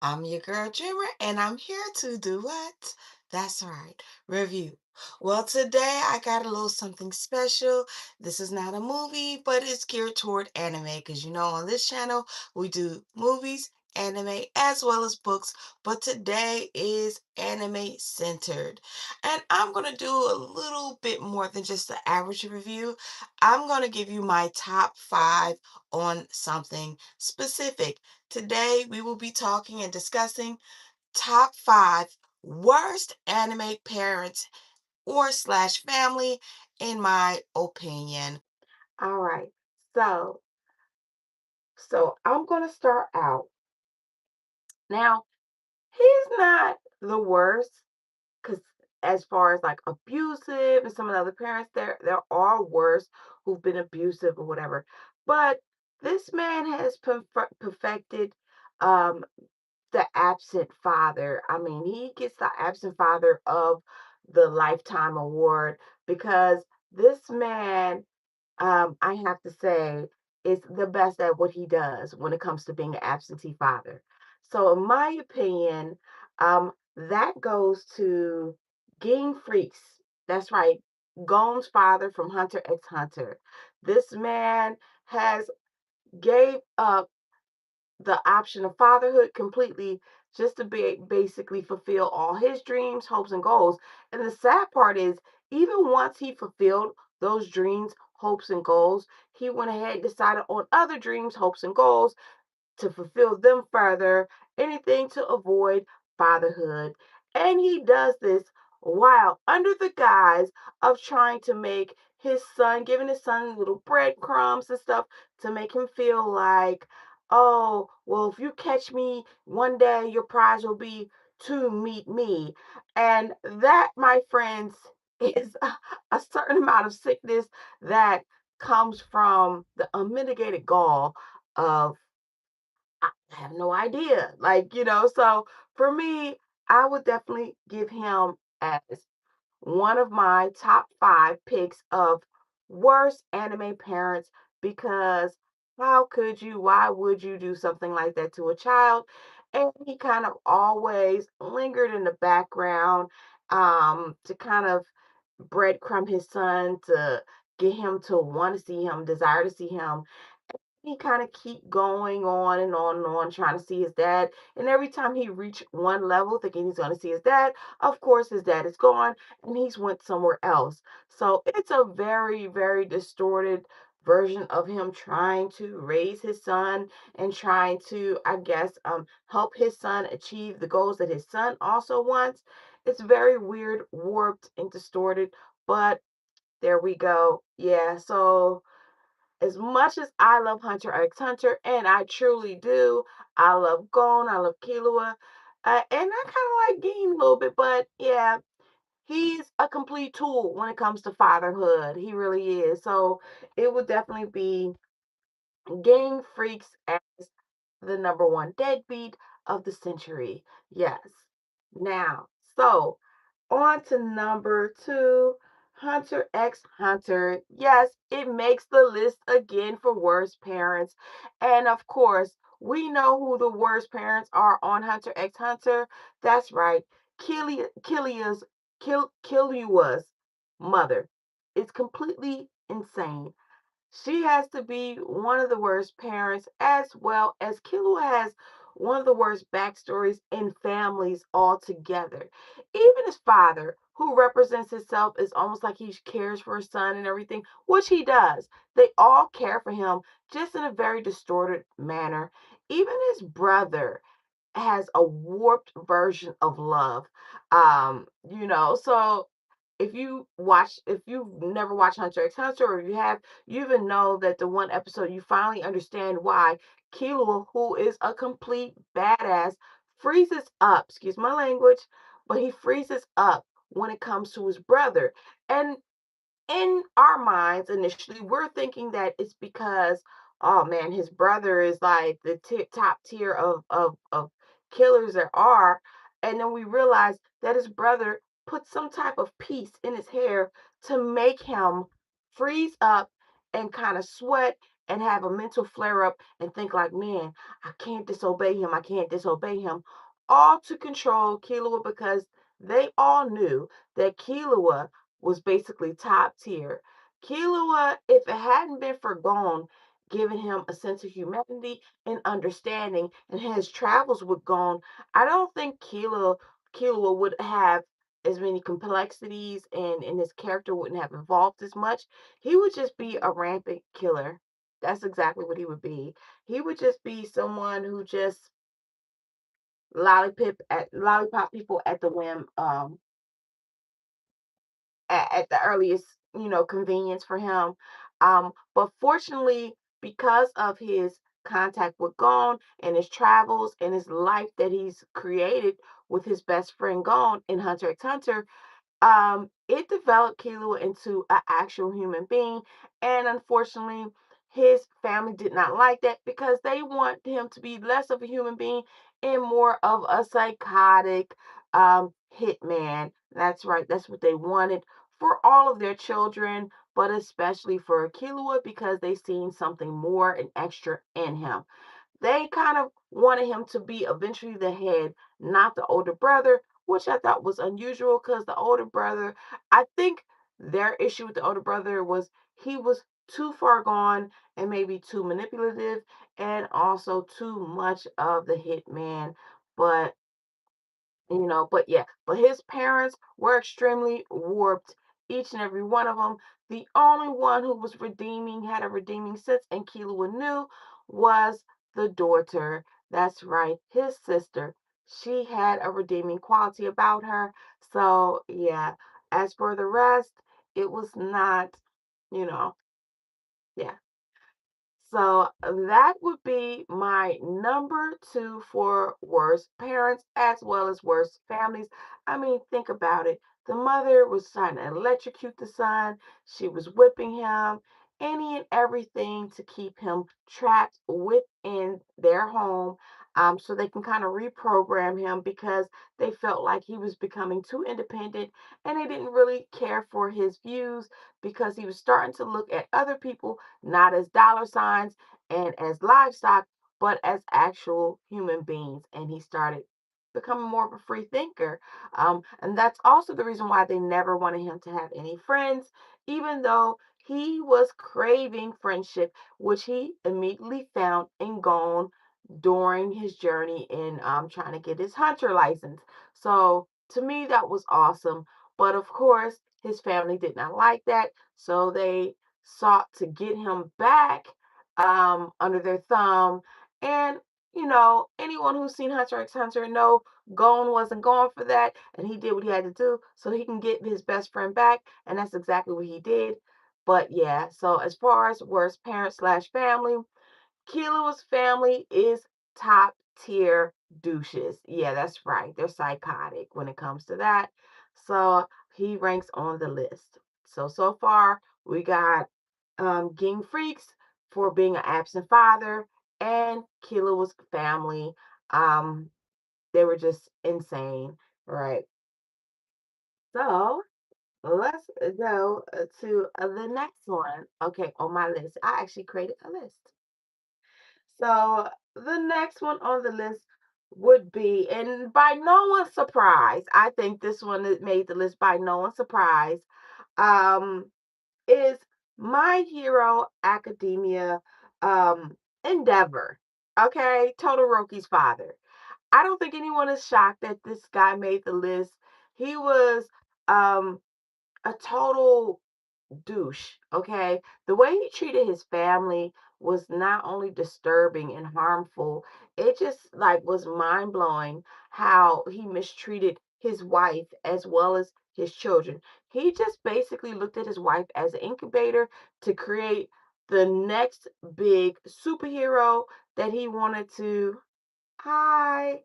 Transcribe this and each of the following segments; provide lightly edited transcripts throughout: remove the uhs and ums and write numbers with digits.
I'm your girl Dreamer, and I'm here to do what? That's right, review. Well, today I got a little something special. This is not a movie, but it's geared toward anime because on this channel we do movies, anime, as well as books. But today is anime centered. And I'm going to do a little bit more than just the average review. I'm going to give you my top five on something specific. Today, we will be talking and discussing top five worst anime parents or slash family, in my opinion. All right. So, so I'm going to start out. Now, he's not the worst because as far as like abusive and some of the other parents, there are worse who've been abusive or whatever. But this man has perfected um the absent father. I mean, he gets the absent father of the Lifetime Award because this man, I have to say, is the best at what he does when it comes to being an absentee father. So, in my opinion, that goes to Ging Freaks. That's right, Gon's father from Hunter x Hunter. This man has gave up the option of fatherhood completely just to basically fulfill all his dreams, hopes, and goals. And the sad part is, even once he fulfilled those dreams, hopes, and goals, he went ahead and decided on other dreams, hopes, and goals to fulfill them further, anything to avoid fatherhood. And he does this while under the guise of trying to make his son, giving his son little breadcrumbs and stuff to make him feel like, oh, well, if you catch me one day, your prize will be to meet me. And that, my friends, is a certain amount of sickness that comes from the unmitigated gall of I have no idea. So for me, I would definitely give him as one of my top five picks of worst anime parents because how could you, why would you do something like that to a child? And he kind of always lingered in the background to kind of breadcrumb his son to get him to want to see him, desire to see him. He kind of keep going on and on and on trying to see his dad. And every time he reached one level thinking he's going to see his dad, of course his dad is gone and he's went somewhere else. So it's a very, very distorted version of him trying to raise his son and trying to, I guess, help his son achieve the goals that his son also wants. It's very weird, warped, and distorted, but there we go. Yeah, so as much as I love Hunter x Hunter, and I truly do, I love Gon, I love Killua, and I kind of like Gene a little bit, but yeah, he's a complete tool when it comes to fatherhood. He really is. So it would definitely be Game Freaks as the number one deadbeat of the century. Yes. Now, so on to number two, Hunter x Hunter. Yes, it makes the list again for worst parents. And of course, we know who the worst parents are on Hunter x Hunter. That's right, Killua's mother. It's completely insane. She has to be one of the worst parents, as well as Killua has one of the worst backstories in families altogether. Even his father, who represents himself as almost like he cares for his son and everything, which he does. They all care for him, just in a very distorted manner. Even his brother has a warped version of love. So if you've never watched Hunter x Hunter, or if you have, you even know that the one episode you finally understand why Killua, who is a complete badass, freezes up, excuse my language, but he freezes up when it comes to his brother. And in our minds initially we're thinking that it's because oh man his brother is like the top tier of killers there are, and then we realize that his brother put some type of piece in his hair to make him freeze up and kind of sweat and have a mental flare up and think like, man, I can't disobey him. I can't disobey him. All to control Killua because they all knew that Killua was basically top tier. Killua, if it hadn't been for Gon giving him a sense of humanity and understanding and his travels with Gon, I don't think Killua would have as many complexities and his character wouldn't have evolved as much. He would just be a rampant killer. That's exactly what he would be. He would just be someone who just lollipop people at the whim, at the earliest, convenience for him. But fortunately, because of his contact with Gon and his travels and his life that he's created with his best friend Gon in Hunter x Hunter, it developed Killua into an actual human being, and unfortunately, his family did not like that because they want him to be less of a human being and more of a psychotic hitman. That's right. That's what they wanted for all of their children, but especially for Killua because they seen something more and extra in him. They kind of wanted him to be eventually the head, not the older brother, which I thought was unusual because the older brother, I think their issue with the older brother was he was too far gone and maybe too manipulative and also too much of the hitman. But but yeah, but his parents were extremely warped, each and every one of them. The only one who was redeeming, had a redeeming sense, and Killua knew was the daughter. That's right, his sister. She had a redeeming quality about her. So yeah, as for the rest, it was not, you know, yeah. So that would be my number two for worst parents as well as worst families. I mean, think about it. The mother was trying to electrocute the son, she was whipping him, any and everything to keep him trapped within their home so they can kind of reprogram him because they felt like he was becoming too independent and they didn't really care for his views because he was starting to look at other people not as dollar signs and as livestock, but as actual human beings. And he started becoming more of a free thinker. And that's also the reason why they never wanted him to have any friends, even though he was craving friendship, which he immediately found in Gon during his journey in trying to get his hunter license. So to me, that was awesome. But of course, his family did not like that. So they sought to get him back under their thumb. And, anyone who's seen Hunter x Hunter know Gon wasn't going for that. And he did what he had to do so he can get his best friend back. And that's exactly what he did. But yeah, so as far as worst parent slash family, Kilo's family is top tier douches. Yeah, that's right. They're psychotic when it comes to that. So he ranks on the list. So far we got Ging Freaks for being an absent father and Kilo's family. Um, they were just insane, right? So let's go to the next one. Okay, on my list. I actually created a list. So the next one on the list would be, and by no one's surprise, I think this one that made the list by no one's surprise, um, is My Hero Academia Endeavor. Okay, Todoroki's father. I don't think anyone is shocked that this guy made the list. He was um a total douche, okay? The way he treated his family was not only disturbing and harmful, it just like was mind-blowing how he mistreated his wife as well as his children. He just basically looked at his wife as an incubator to create the next big superhero that he wanted to hi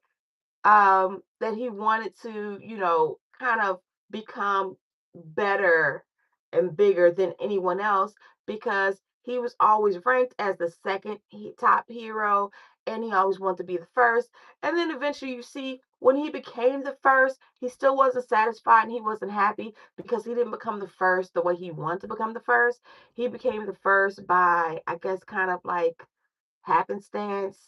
that he wanted to, kind of become better and bigger than anyone else because he was always ranked as the second top hero. and he always wanted to be the first. And then eventually you see when he became the first, he still wasn't satisfied and he wasn't happy because he didn't become the first the way he wanted to become the first. He became the first by, I guess, kind of like happenstance,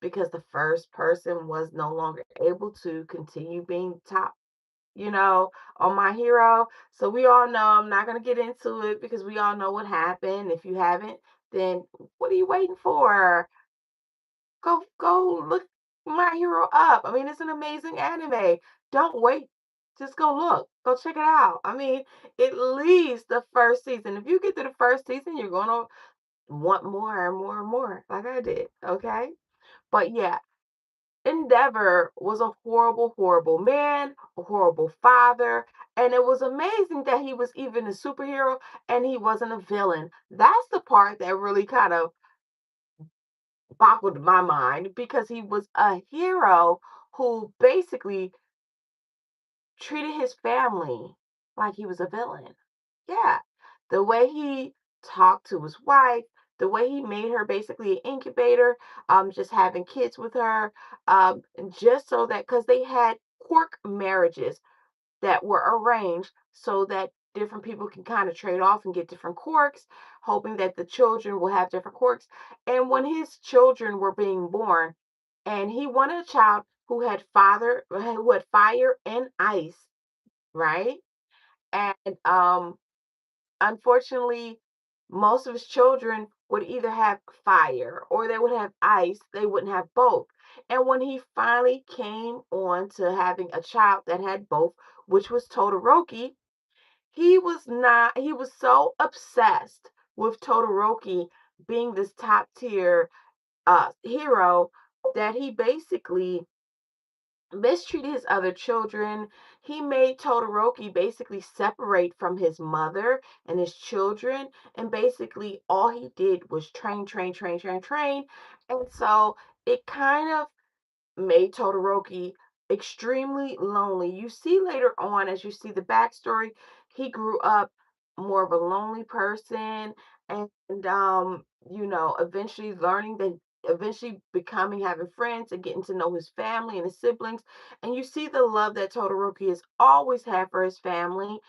because the first person was no longer able to continue being top, on My Hero. So we all know, I'm not going to get into it because we all know what happened. If you haven't, then what are you waiting for? Go look My Hero up. I mean, it's an amazing anime. Don't wait. Just go look. Go check it out. I mean, at least the first season. If you get to the first season, you're gonna want more and more and more, like I did. Okay. But yeah, Endeavor was a horrible, horrible man, a horrible father, and it was amazing that he was even a superhero and he wasn't a villain. That's the part that really kind of boggled my mind because he was a hero who basically treated his family like he was a villain. Yeah. The way he talked to his wife, the way he made her basically an incubator, just having kids with her, just so that because they had quirk marriages that were arranged so that different people can kind of trade off and get different quirks, hoping that the children will have different quirks. And when his children were being born, and he wanted a child who had fire and ice, right? And unfortunately, most of his children would either have fire or they would have ice. They wouldn't have both. And when he finally came on to having a child that had both, which was Todoroki, he was so obsessed with Todoroki being this top tier hero that he basically mistreated his other children. He made Todoroki basically separate from his mother and his children. And basically, all he did was train, train, train, train, train. And so it kind of made Todoroki extremely lonely. You see later on, as you see the backstory, he grew up more of a lonely person and eventually learning that eventually becoming having friends and getting to know his family and his siblings. And you see the love that Todoroki has always had for his family.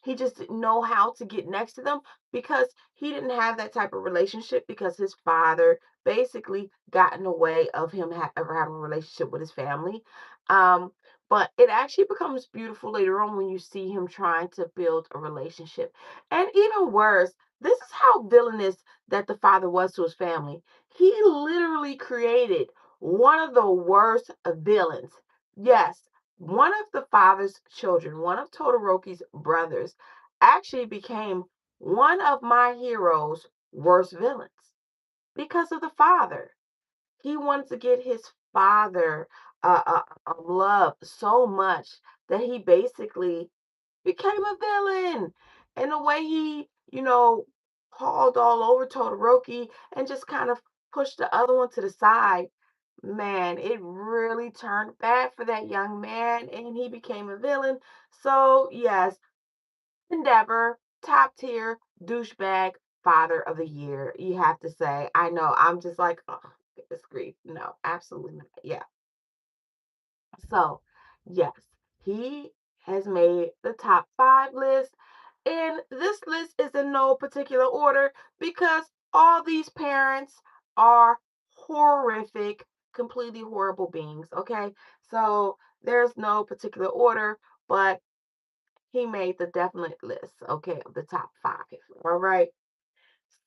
He just didn't know how to get next to them because he didn't have that type of relationship because his father basically got in the way of him ever having a relationship with his family. Um, but it actually becomes beautiful later on when you see him trying to build a relationship. And even worse, this is how villainous that the father was to his family. He literally created one of the worst villains. Yes, one of the father's children, one of Todoroki's brothers, actually became one of My Hero's worst villains because of the father. He wanted to get his father love so much that he basically became a villain. And the way he called all over Todoroki and just kind of pushed the other one to the side, man, it really turned bad for that young man and he became a villain. So, yes, Endeavor, top tier, douchebag, father of the year. You have to say, I know, I'm just like, oh, goodness grief. No, absolutely not. Yeah. So, yes, he has made the top five list. And this list is in no particular order because all these parents are horrific, completely horrible beings. Okay. So, there's no particular order, but he made the definite list, okay, of the top five. All right.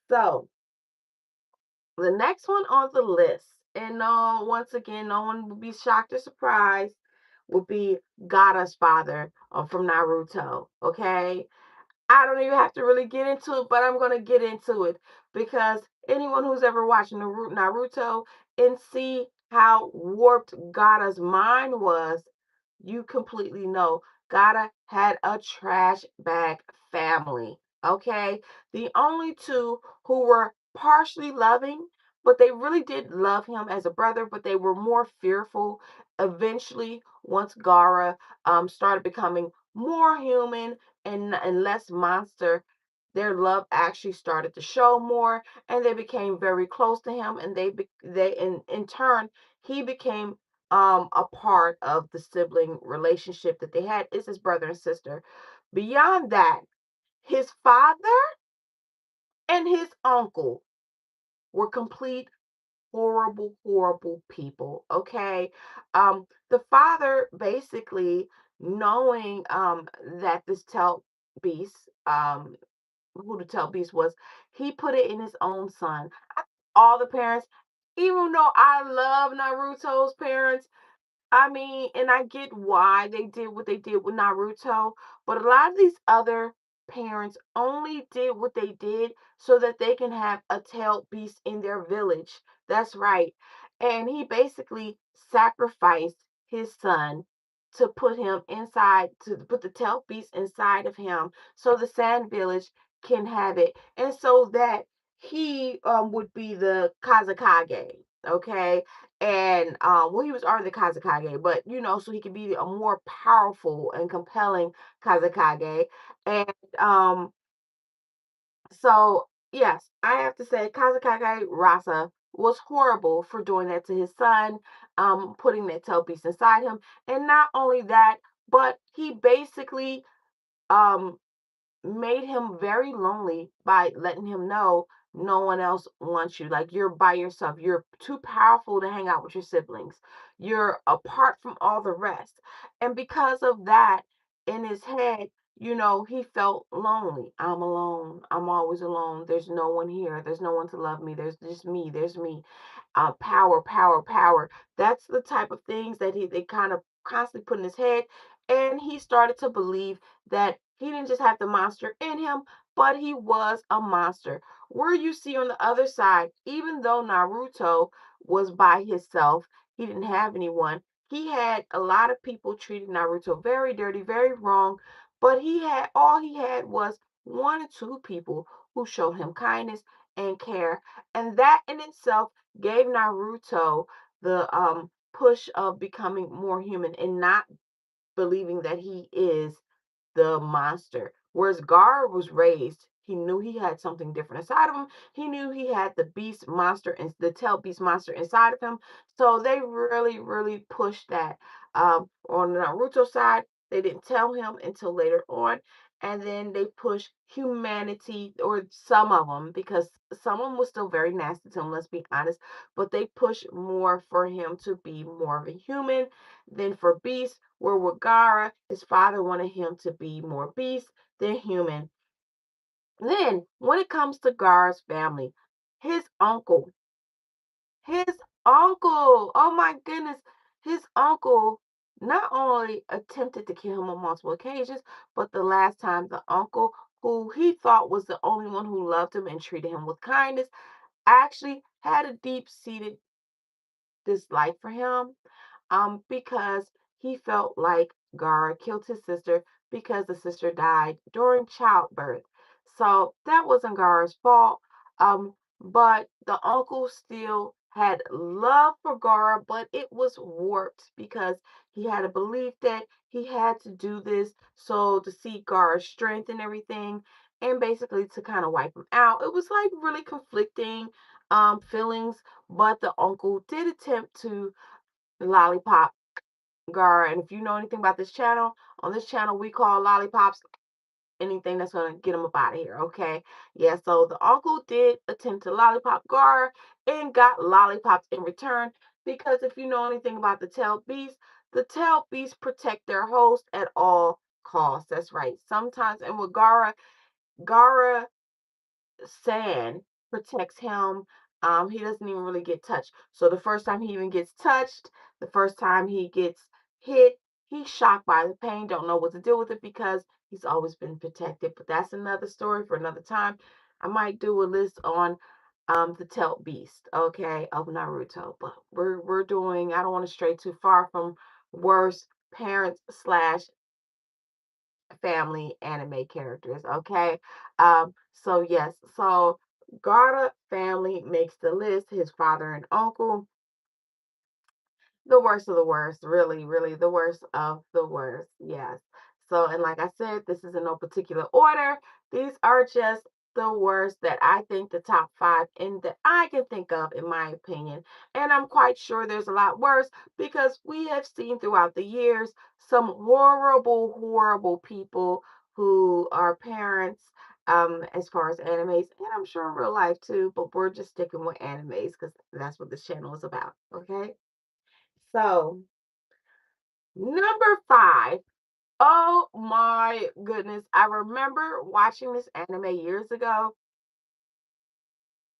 So the next one on the list, and once again, no one would be shocked or surprised, would be Gaara's father from Naruto. Okay. I don't even have to really get into it, but I'm going to get into it because anyone who's ever watched Naruto and see how warped Gaara's mind was, you completely know Gaara had a trash bag family. Okay. The only two who were partially loving, but they really did love him as a brother, but they were more fearful eventually once Gaara started becoming more human and less monster. their love actually started to show more, and they became very close to him, and they in turn he became a part of the sibling relationship that they had. Is his brother and sister. Beyond that, his father and his uncle were complete horrible, horrible people. Okay. The father basically knowing that this Telt beast, who the Telt beast was, he put it in his own son. All the parents, even though I love Naruto's parents, I mean, and I get why they did what they did with Naruto, but a lot of these other parents only did what they did so that they can have a tailed beast in their village. That's right. And he basically sacrificed his son to put him inside, to put the tailed beast inside of him so the Sand Village can have it. And so that he would be the Kazakage. Okay, and well, he was already the Kazakage, but so he could be a more powerful and compelling Kazakage. And so yes, I have to say Kazakage Rasa was horrible for doing that to his son, putting that tail piece inside him. And not only that, but he basically um made him very lonely by letting him know no one else wants you. Like you're by yourself. You're too powerful to hang out with your siblings. You're apart from all the rest. And because of that, in his head, he felt lonely. I'm alone. I'm always alone. There's no one here. There's no one to love me. There's just me. There's me. Power, power, power. That's the type of things that they kind of constantly put in his head. And he started to believe that he didn't just have the monster in him, but he was a monster. Where you see on the other side, even though Naruto was by himself, he didn't have anyone. He had a lot of people treating Naruto very dirty, very wrong, but he had was one or two people who showed him kindness and care. And that in itself gave Naruto the push of becoming more human and not believing that he is the monster. Whereas Gar was raised, he knew he had something different inside of him. He knew he had the beast monster and the tail beast monster inside of him. So they really, really pushed that. On the Naruto side, they didn't tell him until later on. And then they pushed humanity, or some of them, because some of them was still very nasty to him, let's be honest. But they pushed more for him to be more of a human than for Beast, where with Gaara, his father wanted him to be more beast than human. Then, when it comes to Gaara's family, his uncle, his oh my goodness, his uncle not only attempted to kill him on multiple occasions, but the last time the uncle, who he thought was the only one who loved him and treated him with kindness, actually had a deep-seated dislike for him, because he felt like Gara killed his sister because the sister died during childbirth. So that wasn't Gara's fault. But the uncle still had love for Gara, but it was warped because he had a belief that he had to do this so to see Gara's strength and everything, and basically to kind of wipe him out. It was like really conflicting feelings, but the uncle did attempt to lollipop Gar. And if you know anything about this channel, on this channel we call lollipops anything that's gonna get them up out of here. Okay. Yeah, so the uncle did attempt to lollipop Gar and got lollipops in return, because if you know anything about the tailed beasts protect their host at all costs. That's right. Sometimes, and with Gara sand protects him. He doesn't even really get touched. So the first time he even gets touched, the first time he gets hit, he's shocked by the pain, don't know what to do with it because he's always been protected. But that's another story for another time. I might do a list on the Telt Beast, okay, of Naruto. But we're doing, I don't want to stray too far from worst parents slash family anime characters, okay? So yes, so Garda family makes the list, his father and uncle, the worst of the worst, really, really the worst of the worst, yes. So, and like I said, this is in no particular order. These are just the worst that I think the top five and that I can think of, in my opinion. And I'm quite sure there's a lot worse because we have seen throughout the years some horrible, horrible people who are parents, as far as animes, and I'm sure in real life too, but we're just sticking with animes because that's what this channel is about. Okay. So, number five. Oh my goodness. I remember watching this anime years ago,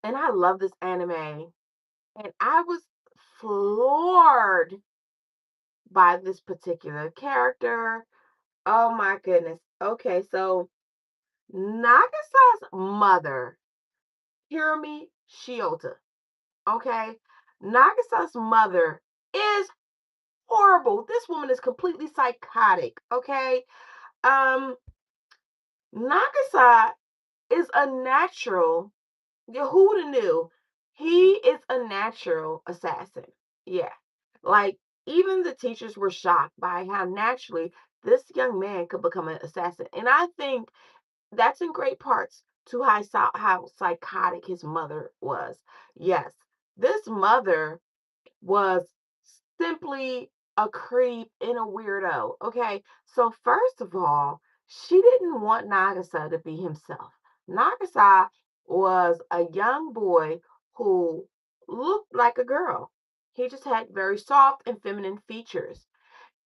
and I love this anime. And I was floored by this particular character. Oh my goodness. Okay, so Nagasa's mother, Hirumi Shiota. Okay. Nagasa's mother is horrible. This woman is completely psychotic. Okay. Um, Nagasa is a natural. Yeah, who would have knew? He is a natural assassin. Yeah. Like, even the teachers were shocked by how naturally this young man could become an assassin. And I think that's in great parts to how psychotic his mother was. Yes, this mother was simply a creep and a weirdo. Okay. So, first of all, she didn't want Nagasa to be himself. Nagasa was a young boy who looked like a girl. He just had very soft and feminine features.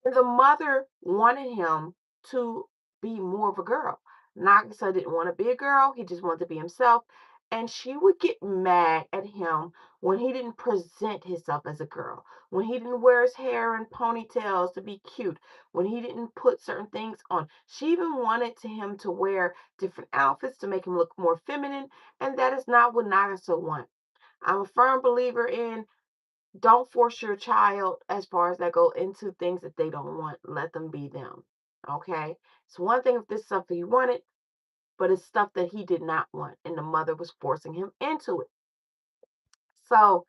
And the mother wanted him to be more of a girl. Nagisa didn't want to be a girl, he just wanted to be himself. And she would get mad at him when he didn't present himself as a girl, when he didn't wear his hair in ponytails to be cute, when he didn't put certain things on. She even wanted to him to wear different outfits to make him look more feminine, and that is not what Nagisa wants. I'm a firm believer in don't force your child as far as that go into things that they don't want. Let them be them. Okay. It's one thing if this is something he wanted, but it's stuff that he did not want, and the mother was forcing him into it. So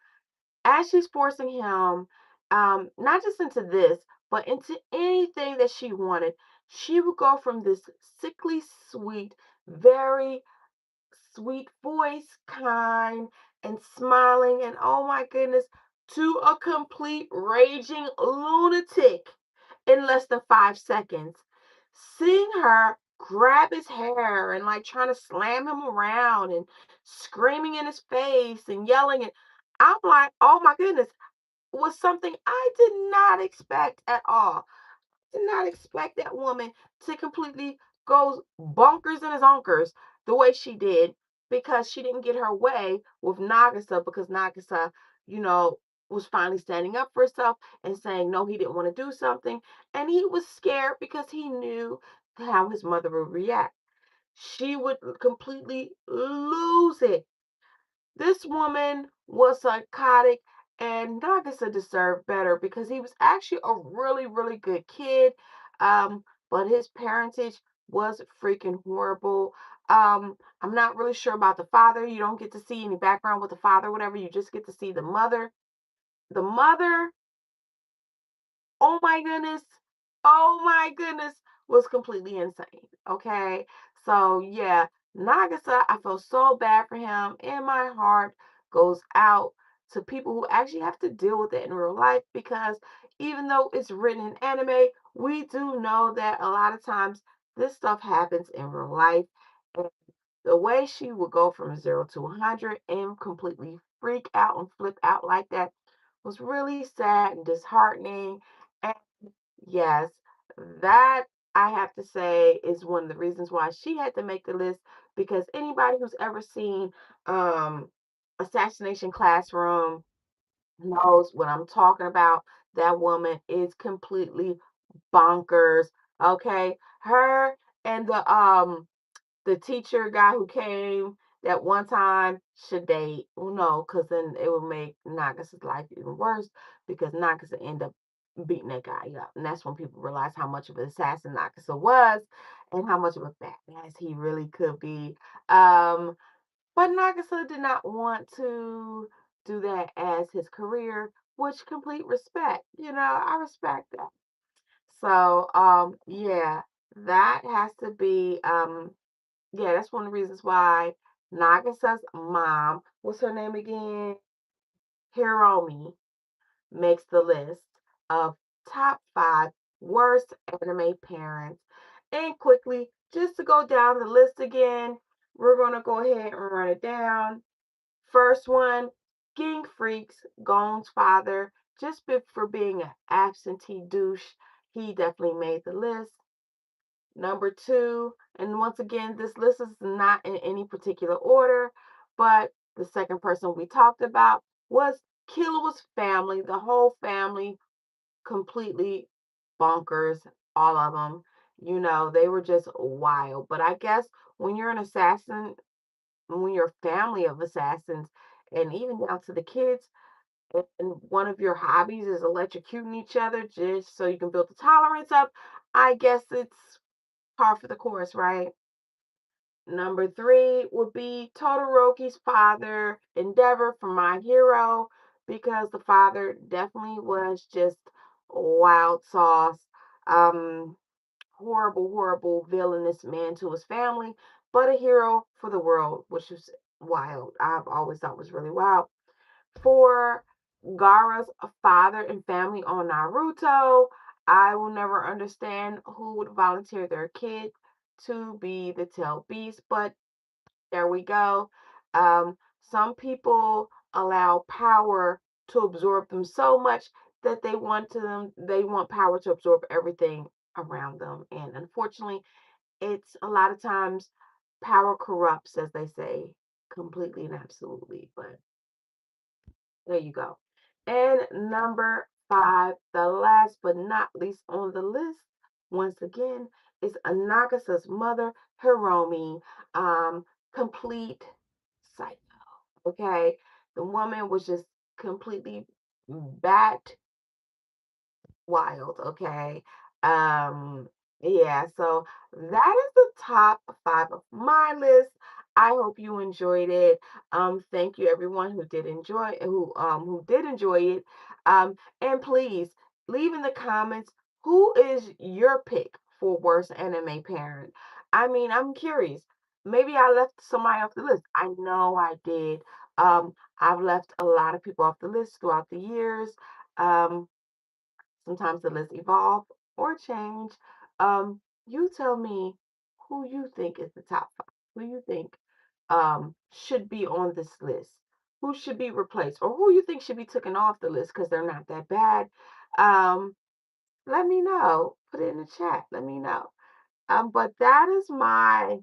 as she's forcing him, not just into this, but into anything that she wanted, she would go from this sickly sweet, very sweet voice, kind and smiling, and oh my goodness, to a complete raging lunatic in less than 5 seconds. Seeing her grab his hair and like trying to slam him around and screaming in his face and yelling, and I'm like, oh my goodness, was something I did not expect at all. Did not expect that woman to completely go bonkers in his onkers the way she did because she didn't get her way with Nagasa because Nagasa, you know, was finally standing up for herself and saying no, he didn't want to do something. And he was scared because he knew how his mother would react. She would completely lose it. This woman was psychotic, and Nagisa deserved better because he was actually a really, really good kid. But his parentage was freaking horrible. I'm not really sure about the father. You don't get to see any background with the father, whatever. You just get to see the mother. The mother, oh my goodness. Oh my goodness, was completely insane. Okay. So yeah, Nagasa, I feel so bad for him, and my heart goes out to people who actually have to deal with it in real life because even though it's written in anime, we do know that a lot of times this stuff happens in real life. And the way she would go from 0 to 100 and completely freak out and flip out like that was really sad and disheartening. And yes, that I have to say is one of the reasons why she had to make the list because anybody who's ever seen um Assassination Classroom knows what I'm talking about. That woman is completely bonkers. Okay. Her and the teacher guy who came that one time should date. Well, no, because then it would make Nagasa's life even worse because Nagasa end up beating that guy up. And that's when people realize how much of an assassin Nagasa was and how much of a badass he really could be. Um, but Nagasa did not want to do that as his career, which complete respect. I respect that. So, yeah. That has to be, yeah, that's one of the reasons why Nagasa's mom, what's her name again? Hiromi, makes the list of top 5 worst anime parents. And quickly, just to go down the list again, we're going to go ahead and run it down. First one, King Freaks, Gon's father, just for being an absentee douche. He definitely made the list. Number two, and once again, this list is not in any particular order, but the second person we talked about was Killua's family, the whole family, completely bonkers, all of them. You know, they were just wild. But I guess when you're an assassin, when you're a family of assassins, and even down to the kids, and one of your hobbies is electrocuting each other just so you can build the tolerance up, I guess it's par for the course, right? Number three would be Todoroki's father, Endeavor from My Hero, because the father definitely was just wild sauce. Um, Horrible, horrible, villainous man to his family, but a hero for the world, which is wild. I've always thought was really wild. For Gaara's father and family on Naruto, I will never understand who would volunteer their kid to be the tail beast, but there we go. Some people allow power to absorb them so much that they want power to absorb everything around them. And unfortunately, it's a lot of times power corrupts, as they say, completely and absolutely. But there you go. And number five, the last but not least on the list, once again, is Anagasa's mother, Hiromi. Complete psycho. Okay. The woman was just completely bat wild, okay? Um, yeah, so that is the top 5 of my list. I hope you enjoyed it. Thank you everyone who did enjoy it. And please leave in the comments who is your pick for worst anime parent. I mean, I'm curious. Maybe I left somebody off the list. I know I did. I've left a lot of people off the list throughout the years. Um, Sometimes the lists evolve or change. You tell me who you think is the top 5. Who you think should be on this list? Who should be replaced? Or who you think should be taken off the list because they're not that bad? Um, Let me know. Put it in the chat. Let me know. But that is my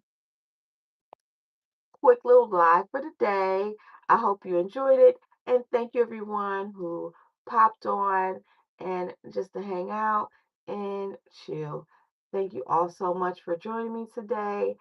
quick little live for today. I hope you enjoyed it. And thank you, everyone who popped on and just to hang out and chill. Thank you all so much for joining me today.